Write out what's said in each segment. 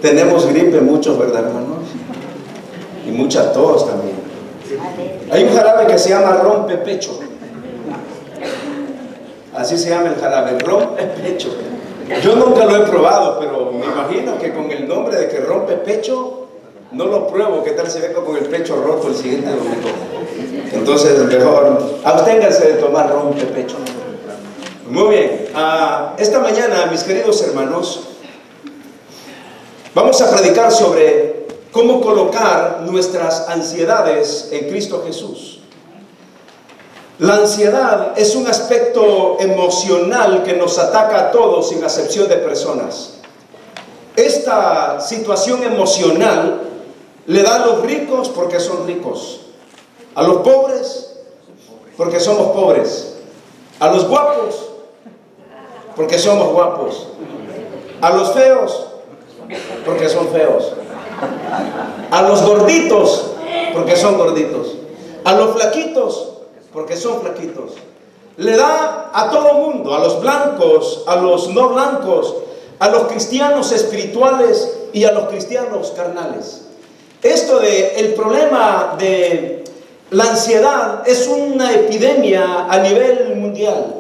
Tenemos gripe muchos, ¿verdad, hermanos? Y mucha tos también. Hay un jarabe que se llama rompepecho. Así se llama el jarabe, rompepecho. Yo nunca lo he probado, pero me imagino que con el nombre de que rompe pecho, no lo pruebo. ¿Qué tal se ve con el pecho roto el siguiente domingo? Entonces, mejor absténganse de tomar rompepecho. Muy bien. Esta mañana, mis queridos hermanos, vamos a predicar sobre cómo colocar nuestras ansiedades en Cristo Jesús. La ansiedad es un aspecto emocional que nos ataca a todos sin acepción de personas. Esta situación emocional le da a los ricos porque son ricos, a los pobres porque somos pobres, a los guapos porque somos guapos, a los feos porque son feos, a los gorditos porque son gorditos, a los flaquitos porque son flaquitos. Le da a todo mundo, a los blancos, a los no blancos, a los cristianos espirituales y a los cristianos carnales. El problema de la ansiedad es una epidemia a nivel mundial,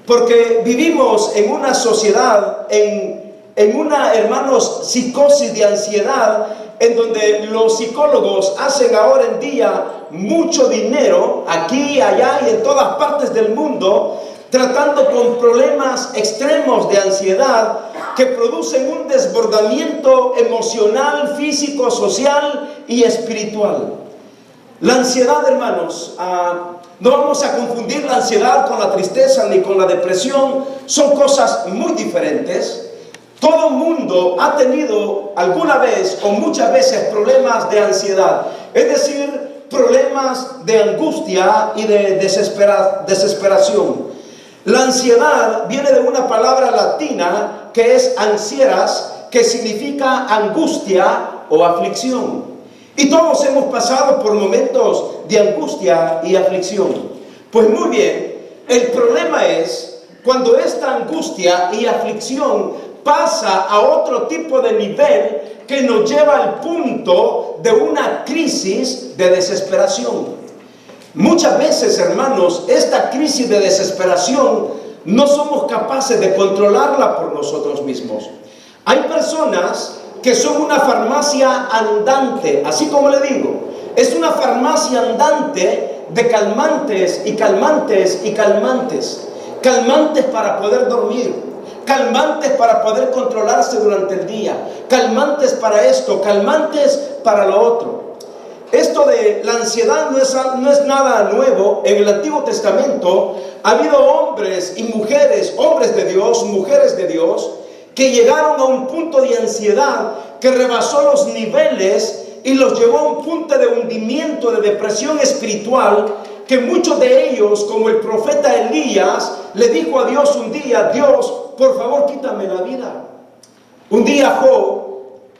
porque vivimos en una sociedad, en una, hermanos, psicosis de ansiedad, en donde los psicólogos hacen ahora en día mucho dinero, aquí, allá y en todas partes del mundo, tratando con problemas extremos de ansiedad que producen un desbordamiento emocional, físico, social y espiritual. La ansiedad, hermanos, no vamos a confundir la ansiedad con la tristeza ni con la depresión, son cosas muy diferentes. Todo mundo ha tenido alguna vez o muchas veces problemas de ansiedad, es decir, problemas de angustia y de desesperación. La ansiedad viene de una palabra latina que es ansieras, que significa angustia o aflicción. Y todos hemos pasado por momentos de angustia y aflicción. Pues muy bien, el problema es cuando esta angustia y aflicción pasa a otro tipo de nivel que nos lleva al punto de una crisis de desesperación. Muchas veces, hermanos, esta crisis de desesperación no somos capaces de controlarla por nosotros mismos. Hay personas que son una farmacia andante, así como le digo, es una farmacia andante de calmantes y calmantes y calmantes. Calmantes para poder dormir, calmantes para poder controlarse durante el día, calmantes para esto, calmantes para lo otro. Esto de la ansiedad no es nada nuevo. En el Antiguo Testamento ha habido hombres y mujeres, hombres de Dios, mujeres de Dios, que llegaron a un punto de ansiedad que rebasó los niveles y los llevó a un punto de hundimiento, de depresión espiritual, que muchos de ellos, como el profeta Elías, le dijo a Dios un día: Dios, por favor, quítame la vida. Un día Job,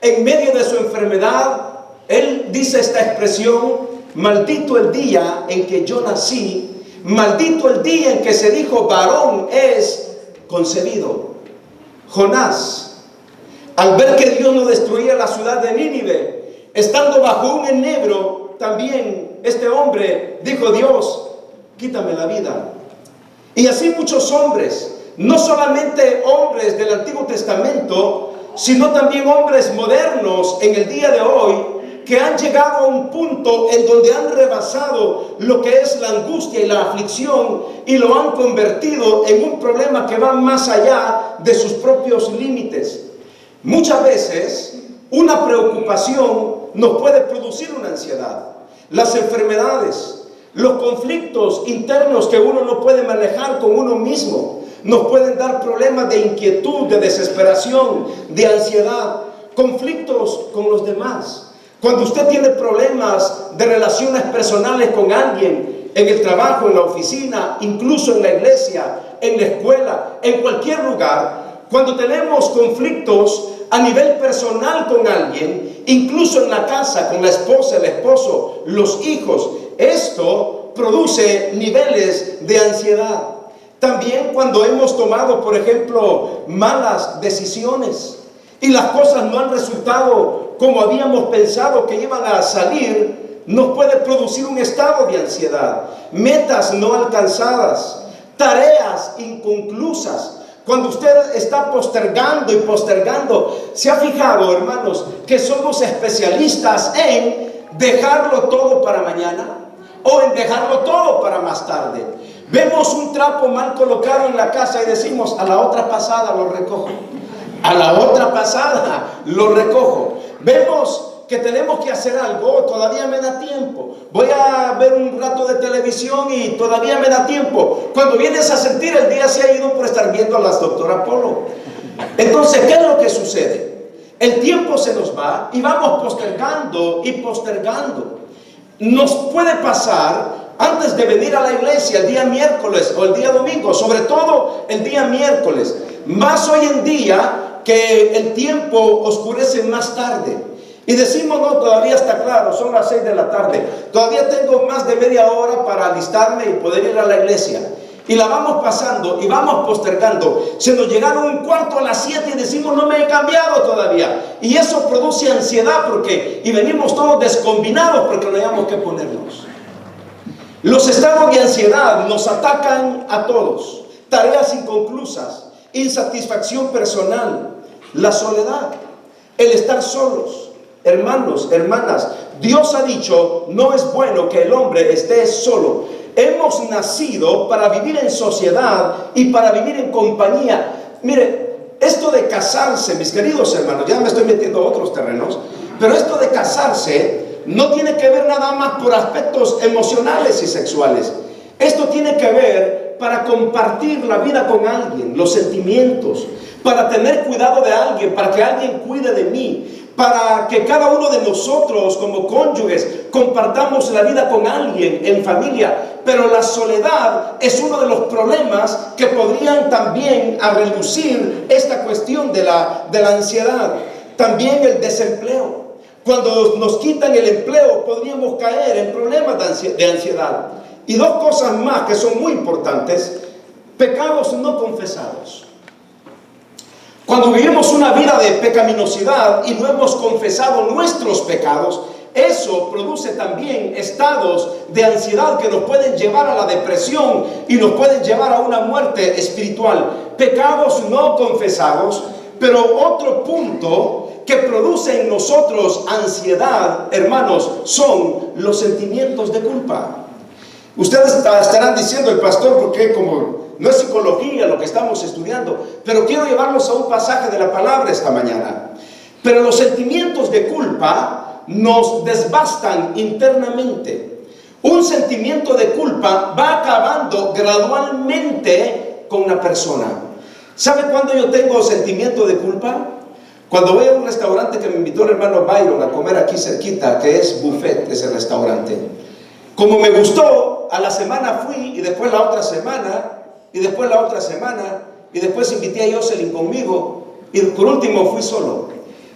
en medio de su enfermedad, él dice esta expresión: maldito el día en que yo nací, maldito el día en que se dijo varón es concebido. Jonás, al ver que Dios no destruía la ciudad de Nínive, estando bajo un enebro, también este hombre dijo: Dios, quítame la vida. Y así muchos hombres, no solamente hombres del Antiguo Testamento, sino también hombres modernos en el día de hoy, que han llegado a un punto en donde han rebasado lo que es la angustia y la aflicción y lo han convertido en un problema que va más allá de sus propios límites. Muchas veces una preocupación nos puede producir una ansiedad. Las enfermedades, los conflictos internos que uno no puede manejar con uno mismo, nos pueden dar problemas de inquietud, de desesperación, de ansiedad, conflictos con los demás. Cuando usted tiene problemas de relaciones personales con alguien, en el trabajo, en la oficina, incluso en la iglesia, en la escuela, en cualquier lugar, cuando tenemos conflictos a nivel personal con alguien, incluso en la casa, con la esposa, el esposo, los hijos, esto produce niveles de ansiedad. También cuando hemos tomado, por ejemplo, malas decisiones, y las cosas no han resultado como habíamos pensado que iban a salir, nos puede producir un estado de ansiedad. Metas no alcanzadas, tareas inconclusas. Cuando usted está postergando y postergando, ¿se ha fijado, hermanos, que somos especialistas en dejarlo todo para mañana o en dejarlo todo para más tarde? Vemos un trapo mal colocado en la casa y decimos, a la otra pasada lo recojo. A la otra pasada lo recojo. Vemos que tenemos que hacer algo, todavía me da tiempo. Voy a ver un rato de televisión y todavía me da tiempo. Cuando vienes a sentir, el día se ha ido por estar viendo a las doctora Polo. Entonces, ¿qué es lo que sucede? El tiempo se nos va y vamos postergando y postergando. Nos puede pasar antes de venir a la iglesia el día miércoles o el día domingo, sobre todo el día miércoles, más hoy en día que el tiempo oscurece más tarde. Y decimos, no, todavía está claro, son las 6 de la tarde, todavía tengo más de media hora para alistarme y poder ir a la iglesia. Y la vamos pasando y vamos postergando. Se nos llegaron un cuarto a las 7 y decimos, no me he cambiado todavía. Y eso produce ansiedad y venimos todos descombinados porque no hayamos que ponernos. Los estados de ansiedad nos atacan a todos. Tareas inconclusas, insatisfacción personal, la soledad, el estar solos. Hermanos, hermanas, Dios ha dicho, no es bueno que el hombre esté solo. Hemos nacido para vivir en sociedad y para vivir en compañía. Mire, esto de casarse, mis queridos hermanos, ya me estoy metiendo a otros terrenos, pero esto de casarse no tiene que ver nada más por aspectos emocionales y sexuales. Esto tiene que ver para compartir la vida con alguien, los sentimientos, para tener cuidado de alguien, para que alguien cuide de mí, para que cada uno de nosotros como cónyuges compartamos la vida con alguien en familia. Pero la soledad es uno de los problemas que podrían también reducir esta cuestión de la ansiedad. También el desempleo. Cuando nos quitan el empleo podríamos caer en problemas de ansiedad. Y dos cosas más que son muy importantes: pecados no confesados. Cuando vivimos una vida de pecaminosidad y no hemos confesado nuestros pecados, eso produce también estados de ansiedad que nos pueden llevar a la depresión y nos pueden llevar a una muerte espiritual. Pecados no confesados. Pero otro punto que produce en nosotros ansiedad, hermanos, son los sentimientos de culpa. Ustedes estarán diciendo, el pastor, porque como no es psicología lo que estamos estudiando, pero quiero llevarlos a un pasaje de la palabra esta mañana. Pero los sentimientos de culpa nos desbastan internamente. Un sentimiento de culpa va acabando gradualmente con una persona. ¿Sabe cuándo yo tengo sentimiento de culpa? Cuando voy a un restaurante que me invitó el hermano Byron a comer aquí cerquita, que es buffet ese restaurante. Como me gustó, a la semana fui, y después la otra semana, y después la otra semana, y después invité a Jocelyn conmigo, y por último fui solo.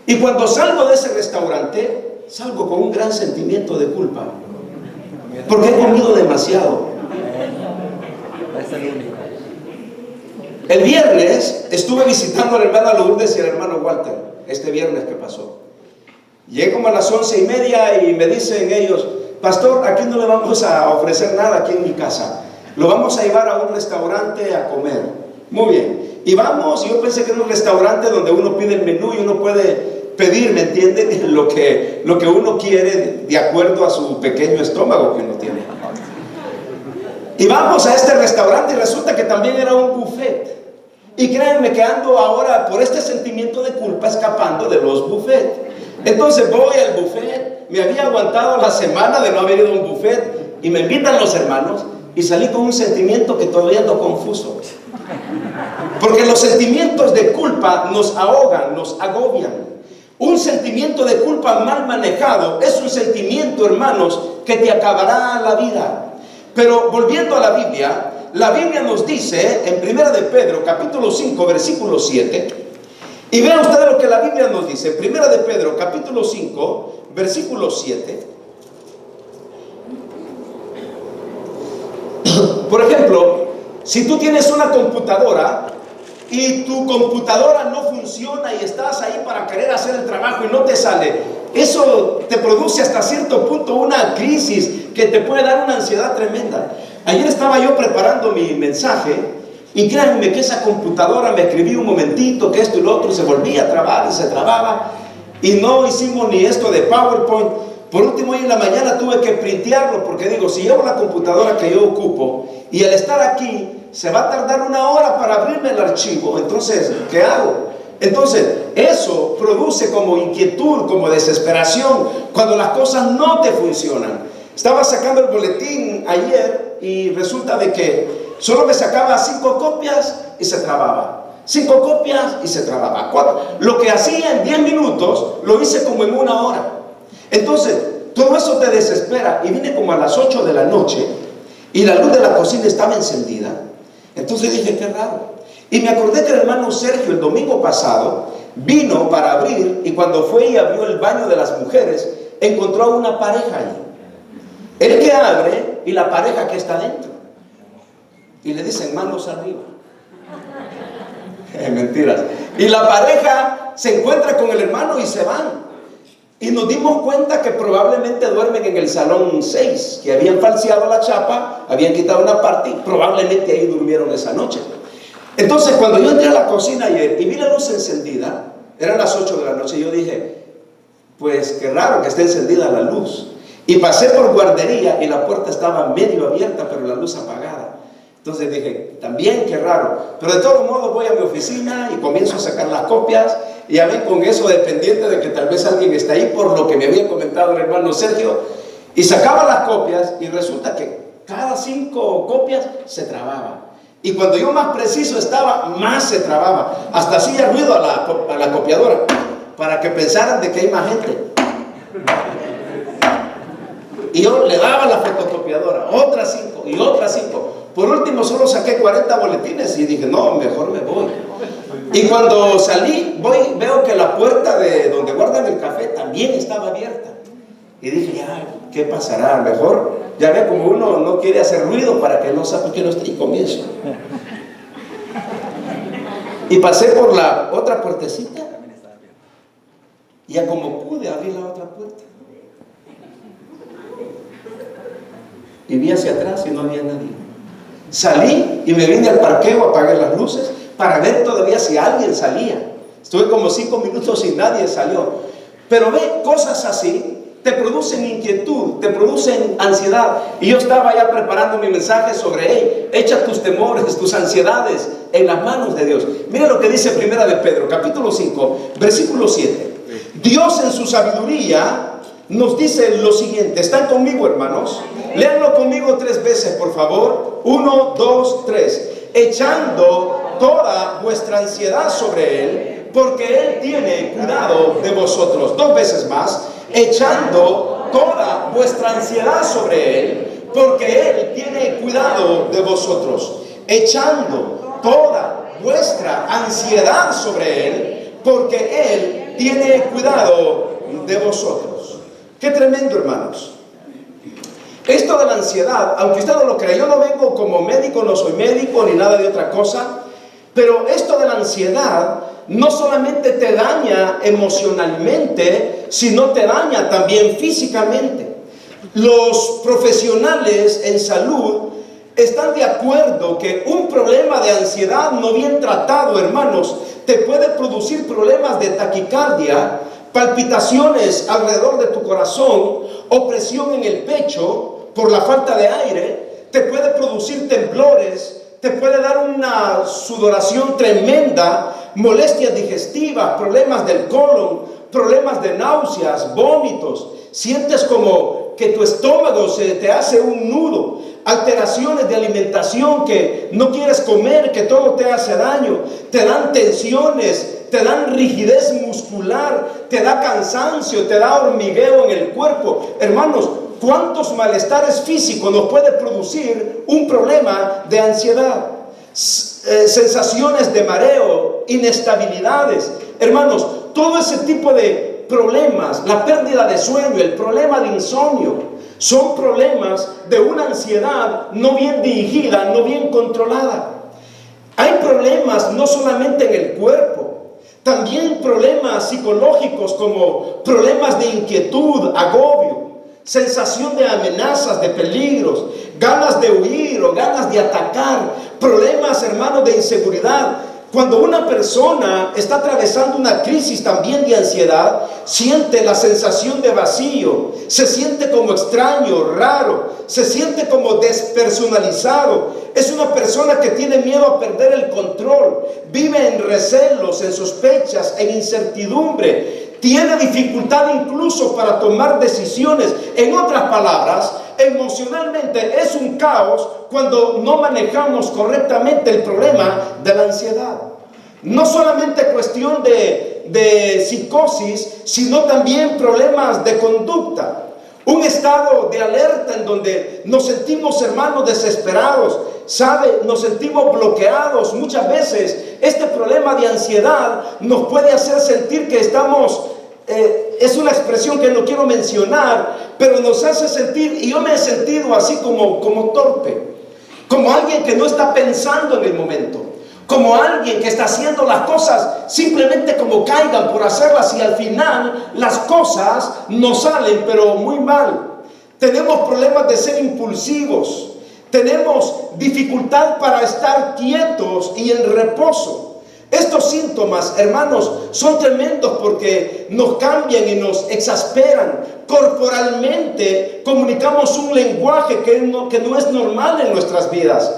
Y cuando salgo de ese restaurante, salgo con un gran sentimiento de culpa, porque he comido demasiado. El viernes estuve visitando a la hermana Lourdes y al hermano Walter, este viernes que pasó. Llegué como a las 11:30 y me dicen ellos, pastor, aquí no le vamos a ofrecer nada aquí en mi casa, lo vamos a llevar a un restaurante a comer. Muy bien, y vamos, yo pensé que era un restaurante donde uno pide el menú y uno puede pedir, ¿me entienden? Lo que uno quiere de acuerdo a su pequeño estómago que uno tiene. Y vamos a este restaurante y resulta que también era un buffet. Y créanme que ando ahora por este sentimiento de culpa escapando de los buffets. Entonces voy al buffet, me había aguantado la semana de no haber ido a un buffet y me invitan los hermanos y salí con un sentimiento que todavía ando confuso. Porque los sentimientos de culpa nos ahogan, nos agobian. Un sentimiento de culpa mal manejado es un sentimiento, hermanos, que te acabará la vida. Pero volviendo a la Biblia nos dice en 1 de Pedro, capítulo 5, versículo 7, y vean ustedes lo que la Biblia nos dice, 1 de Pedro, capítulo 5, versículo 7. Por ejemplo, si tú tienes una computadora y tu computadora no funciona y estás ahí para querer hacer el trabajo y no te sale. Eso te produce hasta cierto punto una crisis que te puede dar una ansiedad tremenda. Ayer estaba yo preparando mi mensaje y créanme que esa computadora me escribía un momentito, que esto y lo otro, y se volvía a trabar y se trababa. Y no hicimos ni esto de PowerPoint. Por último, hoy en la mañana tuve que printearlo porque digo, si llevo la computadora que yo ocupo y al estar aquí se va a tardar 1 hora para abrirme el archivo, entonces, ¿qué hago? Entonces, eso produce como inquietud, como desesperación, cuando las cosas no te funcionan. Estaba sacando el boletín ayer y resulta de que solo me sacaba 5 copias y se trababa. 5 copias y se trababa. 4. Lo que hacía en 10 minutos, lo hice como en 1 hora. Entonces, todo eso te desespera. Y vine como a las 8 de la noche y la luz de la cocina estaba encendida. Entonces dije, qué raro. Y me acordé que el hermano Sergio el domingo pasado vino para abrir, y cuando fue y abrió el baño de las mujeres, encontró a una pareja ahí. El que abre y la pareja que está dentro. Y le dicen, manos arriba. Mentiras. Y la pareja se encuentra con el hermano y se van. Y nos dimos cuenta que probablemente duermen en el salón 6, que habían falseado la chapa, habían quitado una parte y probablemente ahí durmieron esa noche. Entonces, cuando yo entré a la cocina ayer y vi la luz encendida, eran las 8 de la noche, yo dije, pues qué raro que esté encendida la luz. Y pasé por guardería y la puerta estaba medio abierta, pero la luz apagada. Entonces dije, también qué raro. Pero de todos modos voy a mi oficina y comienzo a sacar las copias. Y a mí con eso, dependiente de que tal vez alguien está ahí, por lo que me había comentado el hermano Sergio, y sacaba las copias y resulta que cada 5 copias se trababa. Y cuando yo más preciso estaba, más se trababa. Hasta hacía ruido a la copiadora para que pensaran de que hay más gente. Y yo le daba la fotocopiadora, otras 5 y otras 5. Por último solo saqué 40 boletines y dije, no, mejor me voy. Y cuando salí, veo que la puerta de donde guardan el café también estaba abierta. Y dije, ya, ¿qué pasará? Mejor, ya ve como uno no quiere hacer ruido para que no sepa que no esté y comienzo. Y pasé por la otra puertecita. Y ya como pude abrir la otra puerta. Y vi hacia atrás y no había nadie. Salí y me vine al parqueo, apagué las luces para ver todavía si alguien salía. Estuve como 5 minutos y nadie salió. Pero ve, cosas así te producen inquietud, te producen ansiedad. Y yo estaba ya preparando mi mensaje sobre, hey, echa tus temores, tus ansiedades en las manos de Dios. Mira lo que dice Primera de Pedro, capítulo 5, versículo 7. Dios en su sabiduría nos dice lo siguiente. ¿Están conmigo, hermanos? Léanlo conmigo 3 veces, por favor. 1, 2, 3. Echando toda vuestra ansiedad sobre Él, porque Él tiene cuidado de vosotros. 2 veces más. Echando toda vuestra ansiedad sobre Él, porque Él tiene cuidado de vosotros. Echando toda vuestra ansiedad sobre Él, porque Él tiene cuidado de vosotros. Qué tremendo, hermanos. Esto de la ansiedad, aunque usted no lo crea, yo no vengo como médico, no soy médico ni nada de otra cosa, pero esto de la ansiedad no solamente te daña emocionalmente, sino te daña también físicamente. Los profesionales en salud están de acuerdo que un problema de ansiedad no bien tratado, hermanos, te puede producir problemas de taquicardia, palpitaciones alrededor de tu corazón, opresión en el pecho por la falta de aire, te puede producir temblores, te puede dar una sudoración tremenda, molestias digestivas, problemas del colon, problemas de náuseas, vómitos. Sientes como que tu estómago se te hace un nudo, alteraciones de alimentación, que no quieres comer, que todo te hace daño, te dan tensiones, te dan rigidez muscular, te da cansancio, te da hormigueo en el cuerpo. Hermanos, ¿cuántos malestares físicos nos puede producir un problema de ansiedad? Sensaciones de mareo, inestabilidades. Hermanos, todo ese tipo de problemas, la pérdida de sueño, el problema de insomnio, son problemas de una ansiedad no bien dirigida, no bien controlada. Hay problemas no solamente en el cuerpo, también problemas psicológicos como problemas de inquietud, agobio, sensación de amenazas, de peligros, ganas de huir o ganas de atacar, problemas, hermanos, de inseguridad. Cuando una persona está atravesando una crisis también de ansiedad, siente la sensación de vacío, se siente como extraño, raro, se siente como despersonalizado. Es una persona que tiene miedo a perder el control, vive en recelos, en sospechas, en incertidumbre, tiene dificultad incluso para tomar decisiones. En otras palabras, emocionalmente es un caos cuando no manejamos correctamente el problema de la ansiedad. No solamente cuestión de psicosis, sino también problemas de conducta. Un estado de alerta en donde nos sentimos, hermanos, desesperados, ¿sabe? Nos sentimos bloqueados. Muchas veces este problema de ansiedad nos puede hacer sentir que estamos, es una expresión que no quiero mencionar, pero nos hace sentir, y yo me he sentido así como torpe, como alguien que no está pensando en el momento, como alguien que está haciendo las cosas simplemente como caigan por hacerlas, y al final las cosas no salen, pero muy mal. Tenemos problemas de ser impulsivos, tenemos dificultad para estar quietos y en reposo. Estos síntomas, hermanos, son tremendos porque nos cambian y nos exasperan. Corporalmente comunicamos un lenguaje que no es normal en nuestras vidas.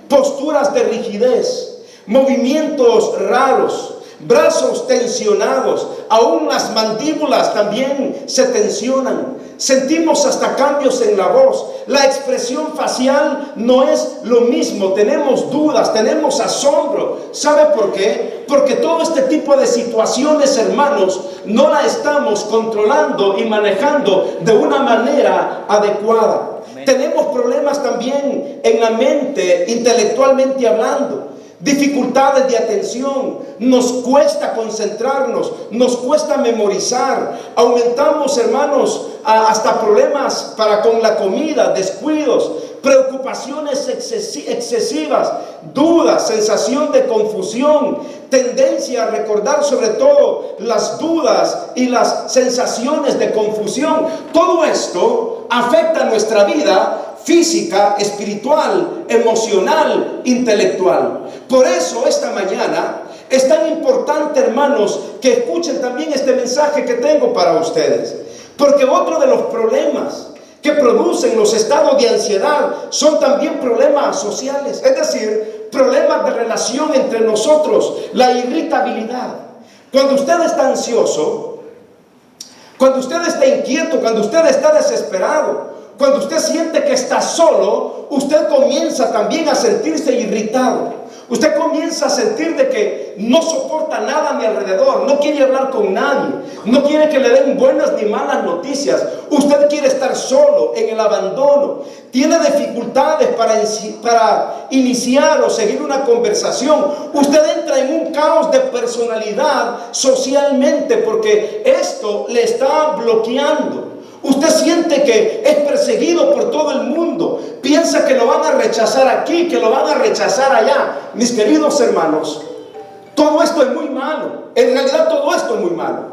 Posturas de rigidez, movimientos raros, brazos tensionados, aún las mandíbulas también se tensionan. Sentimos hasta cambios en la voz. La expresión facial no es lo mismo. Tenemos dudas, tenemos asombro. ¿Sabe por qué? Porque todo este tipo de situaciones, hermanos, no la estamos controlando y manejando de una manera adecuada. Amén. Tenemos problemas también en la mente, intelectualmente hablando. Dificultades de atención, nos cuesta concentrarnos, nos cuesta memorizar, aumentamos, hermanos, hasta problemas con la comida, descuidos, preocupaciones excesivas, dudas, sensación de confusión, tendencia a recordar sobre todo las dudas y las sensaciones de confusión. Todo esto afecta nuestra vida física, espiritual, emocional, intelectual. Por eso esta mañana es tan importante, hermanos, que escuchen también este mensaje que tengo para ustedes. Porque otro de los problemas que producen los estados de ansiedad son también problemas sociales, es decir, problemas de relación entre nosotros, la irritabilidad. Cuando usted está ansioso, cuando usted está inquieto, cuando usted está desesperado, cuando usted siente que está solo, usted comienza también a sentirse irritado. Usted comienza a sentir de que no soporta nada a mi alrededor, no quiere hablar con nadie, no quiere que le den buenas ni malas noticias. Usted quiere estar solo, en el abandono. Tiene dificultades para iniciar o seguir una conversación. Usted entra en un caos de personalidad socialmente porque esto le está bloqueando. Usted siente que es perseguido por todo el mundo. Piensa que lo van a rechazar aquí, que lo van a rechazar allá. Mis queridos hermanos, todo esto es muy malo. En realidad todo esto es muy malo.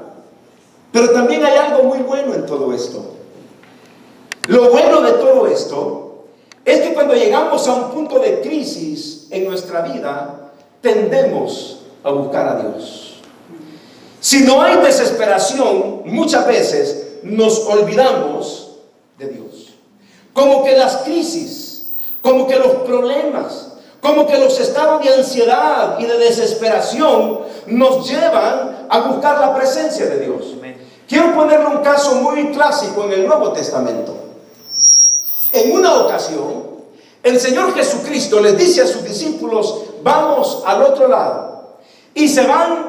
Pero también hay algo muy bueno en todo esto. Lo bueno de todo esto es que cuando llegamos a un punto de crisis en nuestra vida, tendemos a buscar a Dios. Si no hay desesperación, muchas veces nos olvidamos de Dios. Como que las crisis, como que los problemas, como que los estados de ansiedad y de desesperación nos llevan a buscar la presencia de Dios. Quiero ponerle un caso muy clásico en el Nuevo Testamento. En una ocasión, el Señor Jesucristo les dice a sus discípulos: vamos al otro lado. Y se van.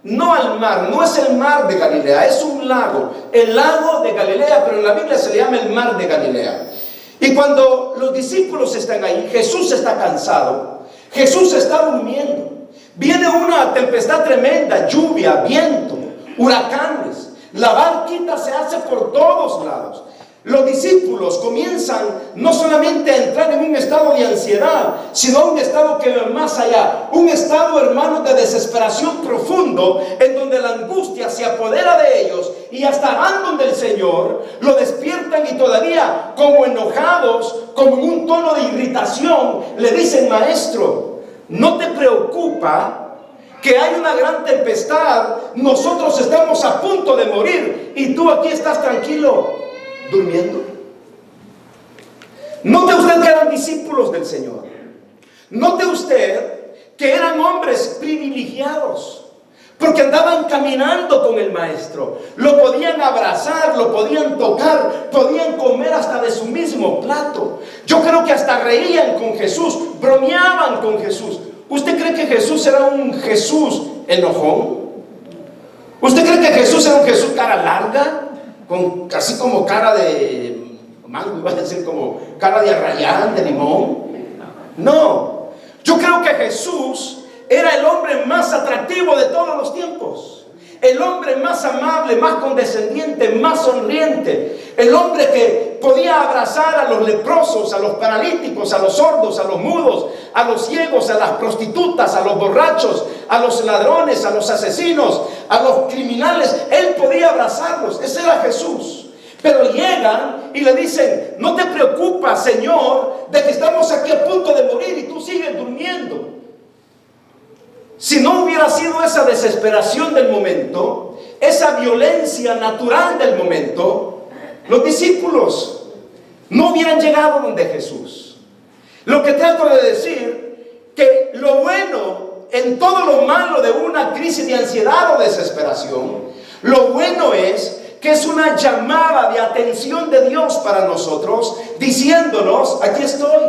No al mar, no es el mar de Galilea, es un lago, el lago de Galilea, pero en la Biblia se le llama el mar de Galilea. Y cuando los discípulos están ahí, Jesús está cansado, Jesús está durmiendo. Viene una tempestad tremenda, lluvia, viento, huracanes, la barquita se hace por todos lados. los discípulos comienzan no solamente a entrar en un estado de ansiedad, sino un estado que va más allá, un estado, hermanos, de desesperación profundo, en donde la angustia se apodera de ellos y hasta van donde el Señor, lo despiertan y todavía como enojados, como en un tono de irritación, le dicen: Maestro, ¿no te preocupa que hay una gran tempestad? Nosotros estamos a punto de morir y tú aquí estás tranquilo, durmiendo. Note usted que eran discípulos del Señor. Note usted que eran hombres privilegiados, porque andaban caminando con el Maestro. Lo podían abrazar, lo podían tocar, podían comer hasta de su mismo plato. Yo creo que hasta reían con Jesús, bromeaban con Jesús. ¿Usted cree que Jesús era un Jesús enojón? ¿Usted cree que Jesús era un Jesús cara larga? Así como cara de mango, iba a decir, como cara de arrayán, de limón. No, yo creo que Jesús era el hombre más atractivo de todos los tiempos, el hombre más amable, más condescendiente, más sonriente, el hombre que podía abrazar a los leprosos, a los paralíticos, a los sordos, a los mudos, a los ciegos, a las prostitutas, a los borrachos, a los ladrones, a los asesinos, a los criminales. Él podía abrazarlos. Ese era Jesús. Pero llegan y le dicen: no te preocupas, Señor, de que estamos aquí a punto de morir y tú sigues durmiendo. Si no hubiera sido esa desesperación del momento, esa violencia natural del momento, los discípulos no hubieran llegado donde Jesús. Lo que trato de decir, que lo bueno en todo lo malo de una crisis de ansiedad o desesperación, lo bueno es que es una llamada de atención de Dios para nosotros, diciéndonos: aquí estoy,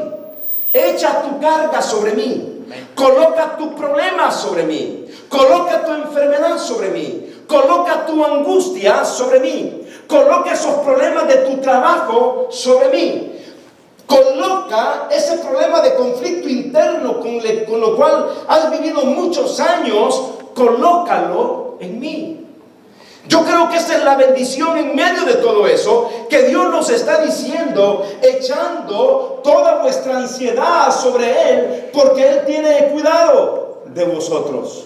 echa tu carga sobre mí, coloca tu problema sobre mí, coloca tu enfermedad sobre mí, coloca tu angustia sobre mí, coloca esos problemas de tu trabajo sobre mí, coloca ese problema de conflicto interno con lo cual has vivido muchos años, colócalo en mí. Yo creo que esa es la bendición en medio de todo eso, que Dios nos está diciendo, echando toda vuestra ansiedad sobre Él, porque Él tiene cuidado de vosotros.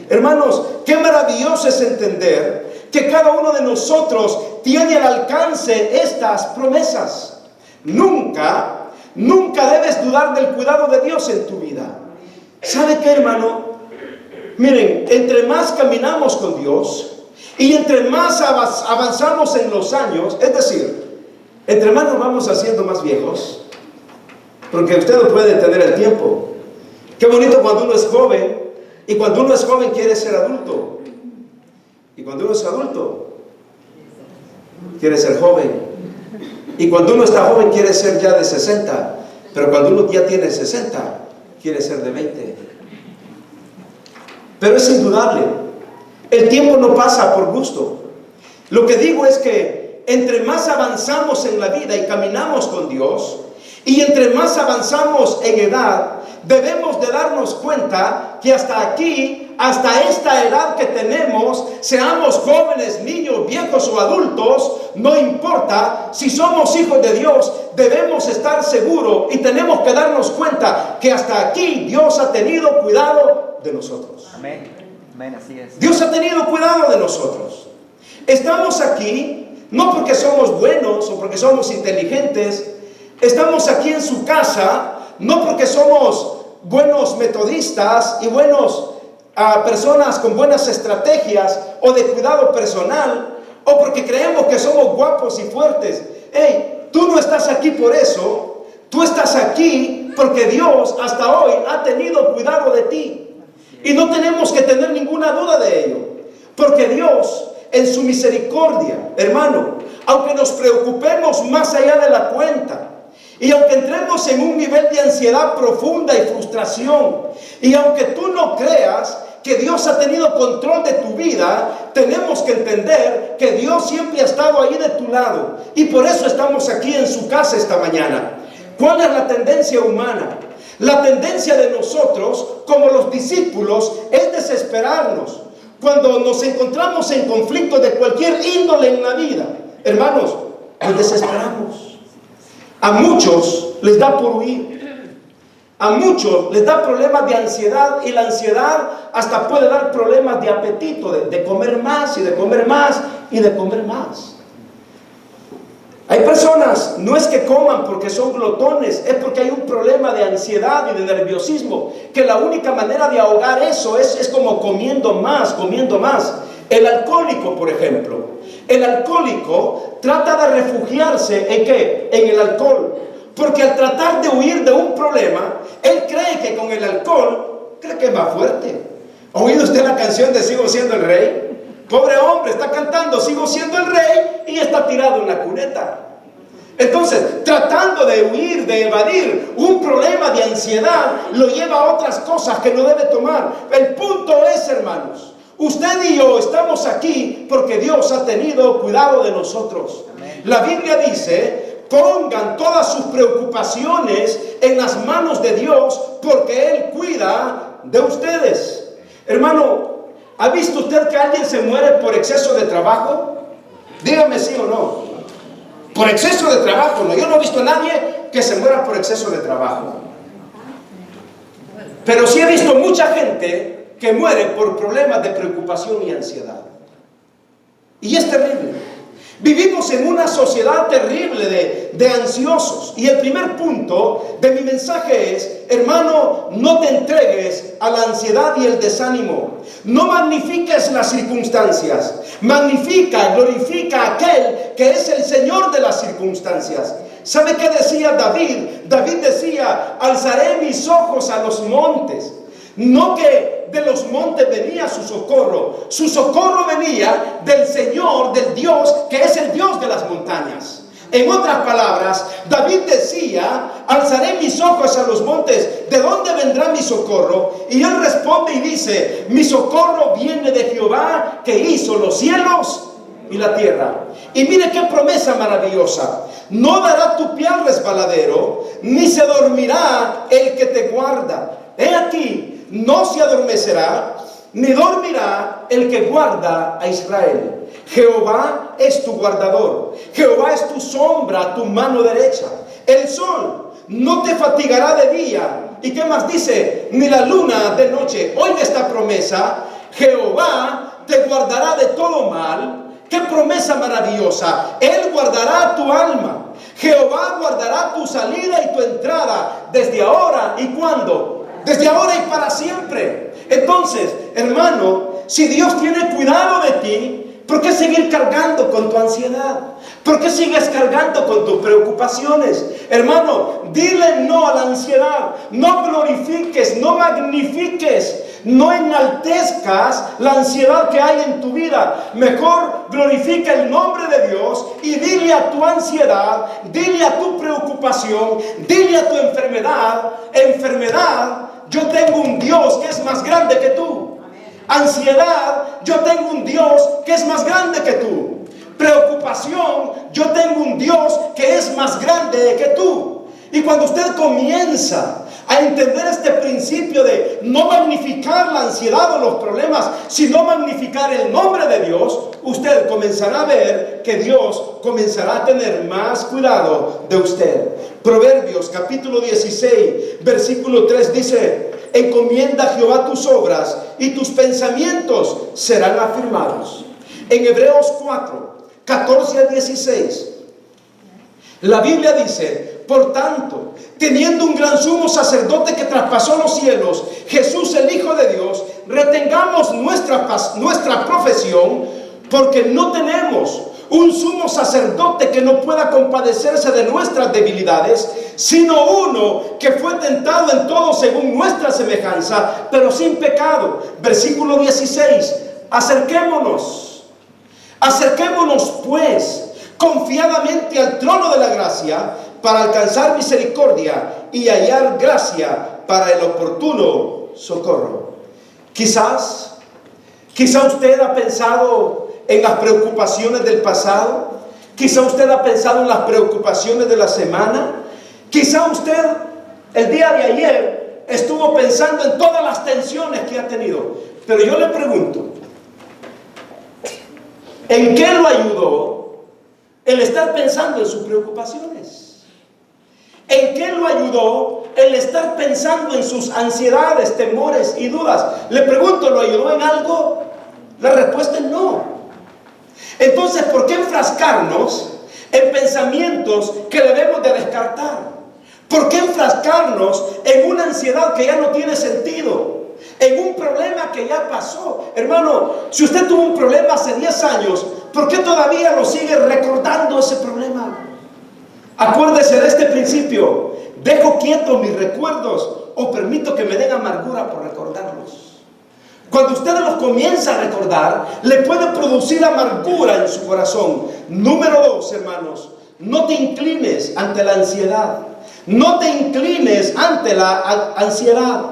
Hermanos, qué maravilloso es entender que cada uno de nosotros tiene al alcance estas promesas. Nunca debes dudar del cuidado de Dios en tu vida. ¿Sabe qué, hermano? Miren, entre más caminamos con Dios y entre más avanzamos en los años, es decir, entre más nos vamos haciendo más viejos, porque usted no puede detener el tiempo. Qué bonito cuando uno es joven, y cuando uno es joven quiere ser adulto, y cuando uno es adulto quiere ser joven, y cuando uno está joven quiere ser ya de 60, pero cuando uno ya tiene 60 quiere ser de 20. Pero es indudable, el tiempo no pasa por gusto. Lo que digo es que entre más avanzamos en la vida y caminamos con Dios, y entre más avanzamos en edad, debemos de darnos cuenta que hasta aquí, hasta esta edad que tenemos, seamos jóvenes, niños, viejos o adultos, no importa, si somos hijos de Dios, debemos estar seguros y tenemos que darnos cuenta que hasta aquí Dios ha tenido cuidado de nosotros. Amén. Amén, así es. Dios ha tenido cuidado de nosotros. Estamos aquí no porque somos buenos o porque somos inteligentes. Estamos aquí en su casa no porque somos buenos metodistas y buenos personas con buenas estrategias o de cuidado personal, o porque creemos que somos guapos y fuertes. Hey, tú no estás aquí por eso. Tú estás aquí porque Dios hasta hoy ha tenido cuidado de ti. Y no tenemos que tener ninguna duda de ello, porque Dios en su misericordia, hermano, aunque nos preocupemos más allá de la cuenta, y aunque entremos en un nivel de ansiedad profunda y frustración, y aunque tú no creas que Dios ha tenido control de tu vida, tenemos que entender que Dios siempre ha estado ahí de tu lado, y por eso estamos aquí en su casa esta mañana. ¿Cuál es la tendencia humana? La tendencia de nosotros, como los discípulos, es desesperarnos cuando nos encontramos en conflicto de cualquier índole en la vida. Hermanos, nos desesperamos. A muchos les da por huir. A muchos les da problemas de ansiedad, y la ansiedad hasta puede dar problemas de apetito, de comer más y de comer más y de comer más. Hay personas, no es que coman porque son glotones, es porque hay un problema de ansiedad y de nerviosismo, que la única manera de ahogar eso es como comiendo más, comiendo más. El alcohólico, por ejemplo, el alcohólico trata de refugiarse ¿en qué? En el alcohol, porque al tratar de huir de un problema, él cree que con el alcohol, cree que es más fuerte. ¿Ha oído usted la canción de Sigo siendo el rey? Pobre hombre, está cantando Sigo siendo el rey y está tirado en la cuneta. Entonces, tratando de huir, de evadir un problema de ansiedad, lo lleva a otras cosas que no debe tomar. El punto es, hermanos, usted y yo estamos aquí porque Dios ha tenido cuidado de nosotros. Amén. La Biblia dice: pongan todas sus preocupaciones en las manos de Dios, porque Él cuida de ustedes. Hermano, ¿ha visto usted que alguien se muere por exceso de trabajo? Dígame sí o no. Por exceso de trabajo, no. Yo no he visto a nadie que se muera por exceso de trabajo. Pero sí he visto mucha gente que muere por problemas de preocupación y ansiedad. Y es terrible. Vivimos en una sociedad terrible de ansiosos. Y el primer punto de mi mensaje es: hermano, no te entregues a la ansiedad y el desánimo. No magnifiques las circunstancias. Magnifica, glorifica a aquel que es el Señor de las circunstancias. ¿Sabe qué decía David? David decía: alzaré mis ojos a los montes. No que de los montes venía su socorro venía del Señor, del Dios que es el Dios de las montañas. En otras palabras, David decía: alzaré mis ojos a los montes, ¿de dónde vendrá mi socorro? Y él responde y dice: mi socorro viene de Jehová, que hizo los cielos y la tierra. Y mire qué promesa maravillosa: no dará tu pie al resbaladero, ni se dormirá el que te guarda. He aquí, no se adormecerá, ni dormirá el que guarda a Israel. Jehová es tu guardador, Jehová es tu sombra, tu mano derecha. El sol no te fatigará de día. ¿Y qué más dice? Ni la luna de noche. Oiga esta promesa: Jehová te guardará de todo mal. ¡Qué promesa maravillosa! Él guardará tu alma. Jehová guardará tu salida y tu entrada, desde ahora y cuando. Desde ahora y para siempre. Entonces, hermano, si Dios tiene cuidado de ti, ¿por qué seguir cargando con tu ansiedad? ¿Por qué sigues cargando con tus preocupaciones? Hermano, dile no a la ansiedad. No glorifiques, no magnifiques, no enaltezcas la ansiedad que hay en tu vida. Mejor glorifica el nombre de Dios y dile a tu ansiedad, dile a tu preocupación, dile a tu enfermedad: enfermedad, yo tengo un Dios que es más grande que tú. Ansiedad, yo tengo un Dios que es más grande que tú. Preocupación, yo tengo un Dios que es más grande que tú. Y cuando usted comienza a entender este principio de no magnificar la ansiedad o los problemas, sino magnificar el nombre de Dios, usted comenzará a ver que Dios comenzará a tener más cuidado de usted. Proverbios capítulo 16, versículo 3 dice: encomienda a Jehová tus obras y tus pensamientos serán afirmados. En Hebreos 4, 14 al 16, la Biblia dice: por tanto, teniendo un gran sumo sacerdote que traspasó los cielos, Jesús el Hijo de Dios, retengamos nuestra profesión, porque no tenemos un sumo sacerdote que no pueda compadecerse de nuestras debilidades, sino uno que fue tentado en todo según nuestra semejanza, pero sin pecado. Versículo 16, acerquémonos pues confiadamente al trono de la gracia, para alcanzar misericordia y hallar gracia para el oportuno socorro. Quizá usted ha pensado en las preocupaciones del pasado. Quizá usted ha pensado en las preocupaciones de la semana. Quizá usted el día de ayer estuvo pensando en todas las tensiones que ha tenido. Pero yo le pregunto, ¿en qué lo ayudó el estar pensando en sus preocupaciones? ¿En qué lo ayudó el estar pensando en sus ansiedades, temores y dudas? Le pregunto, ¿lo ayudó en algo? La respuesta es no. Entonces, ¿por qué enfrascarnos en pensamientos que debemos de descartar? ¿Por qué enfrascarnos en una ansiedad que ya no tiene sentido? En un problema que ya pasó. Hermano, si usted tuvo un problema hace 10 años, ¿por qué todavía lo sigue recordando ese problema? Acuérdese de este principio: ¿dejo quietos mis recuerdos o permito que me den amargura por recordarlos? Cuando usted los comienza a recordar, le puede producir amargura en su corazón. Número 2, hermanos, no te inclines ante la ansiedad. No te inclines ante la ansiedad.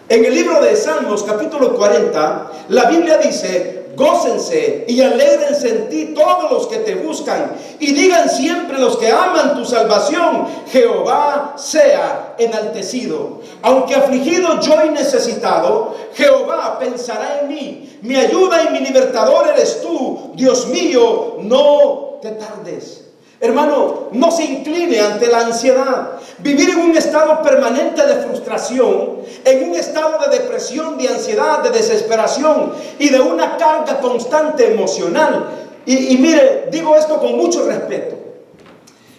En el libro de Salmos, capítulo 40, la Biblia dice: gócense y alégrense en ti todos los que te buscan, y digan siempre los que aman tu salvación: Jehová sea enaltecido. Aunque afligido yo y necesitado, Jehová pensará en mí. Mi ayuda y mi libertador eres tú, Dios mío, no te tardes. Hermano, no se incline ante la ansiedad. Vivir en un estado permanente de frustración, en un estado de depresión, de ansiedad, de desesperación y de una carga constante emocional. Y mire, digo esto con mucho respeto,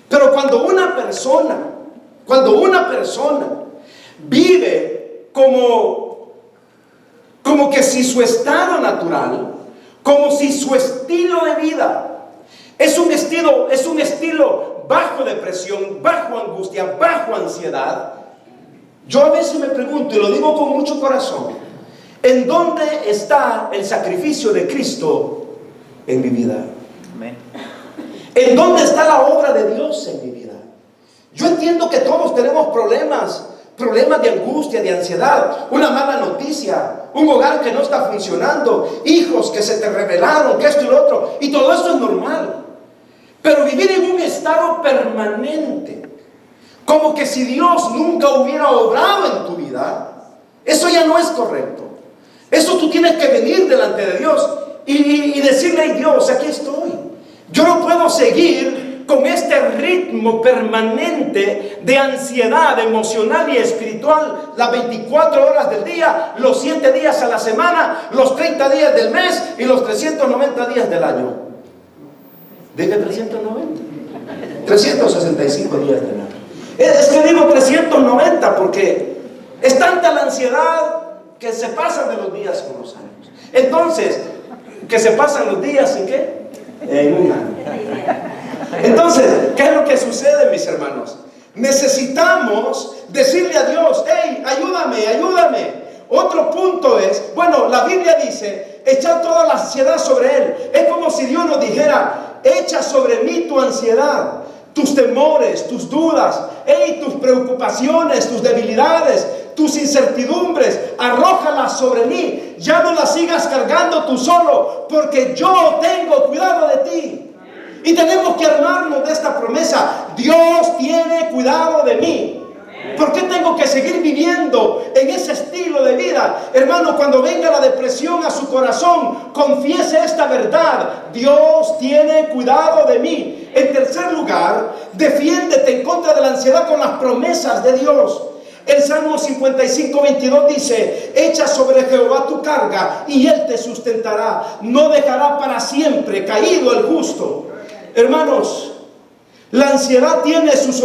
pero cuando una persona vive como que si su estado natural, como si su estilo de vida es un estilo bajo depresión, bajo angustia, bajo ansiedad, yo a veces me pregunto, y lo digo con mucho corazón: ¿en dónde está el sacrificio de Cristo en mi vida? Amén. ¿En dónde está la obra de Dios en mi vida? Yo entiendo que todos tenemos problemas de angustia, de ansiedad, una mala noticia, un hogar que no está funcionando, hijos que se te rebelaron, que esto y lo otro, y todo esto es normal. Pero vivir en un estado permanente, como que si Dios nunca hubiera obrado en tu vida, eso ya no es correcto. Eso tú tienes que venir delante de Dios y decirle: ay Dios, aquí estoy. Yo no puedo seguir con este ritmo permanente de ansiedad emocional y espiritual las 24 horas del día, los 7 días a la semana, los 30 días del mes y los 390 días del año. Dije 390, 365 días del año. Es que digo 390 porque es tanta la ansiedad que se pasan de los días con los años. Entonces, que se pasan los días ¿en qué? En un año. Entonces, ¿qué es lo que sucede, mis hermanos? Necesitamos decirle a Dios: hey, ayúdame, ayúdame. Otro punto es, bueno, la Biblia dice: echar toda la ansiedad sobre Él. Es como si Dios nos dijera: echa sobre mí tu ansiedad, tus temores, tus dudas, tus preocupaciones, tus debilidades, tus incertidumbres, arrójalas sobre mí. Ya no las sigas cargando tú solo, porque yo tengo cuidado de ti. Y tenemos que armarnos de esta promesa: Dios tiene cuidado de mí. ¿Por qué tengo que seguir viviendo en ese estilo de vida? Hermano, cuando venga la depresión a su corazón, confiese esta verdad: Dios tiene cuidado de mí. En tercer lugar, defiéndete en contra de la ansiedad con las promesas de Dios. El Salmo 55:22 dice: echa sobre Jehová tu carga y Él te sustentará. No dejará para siempre caído el justo. Hermanos, la ansiedad tiene sus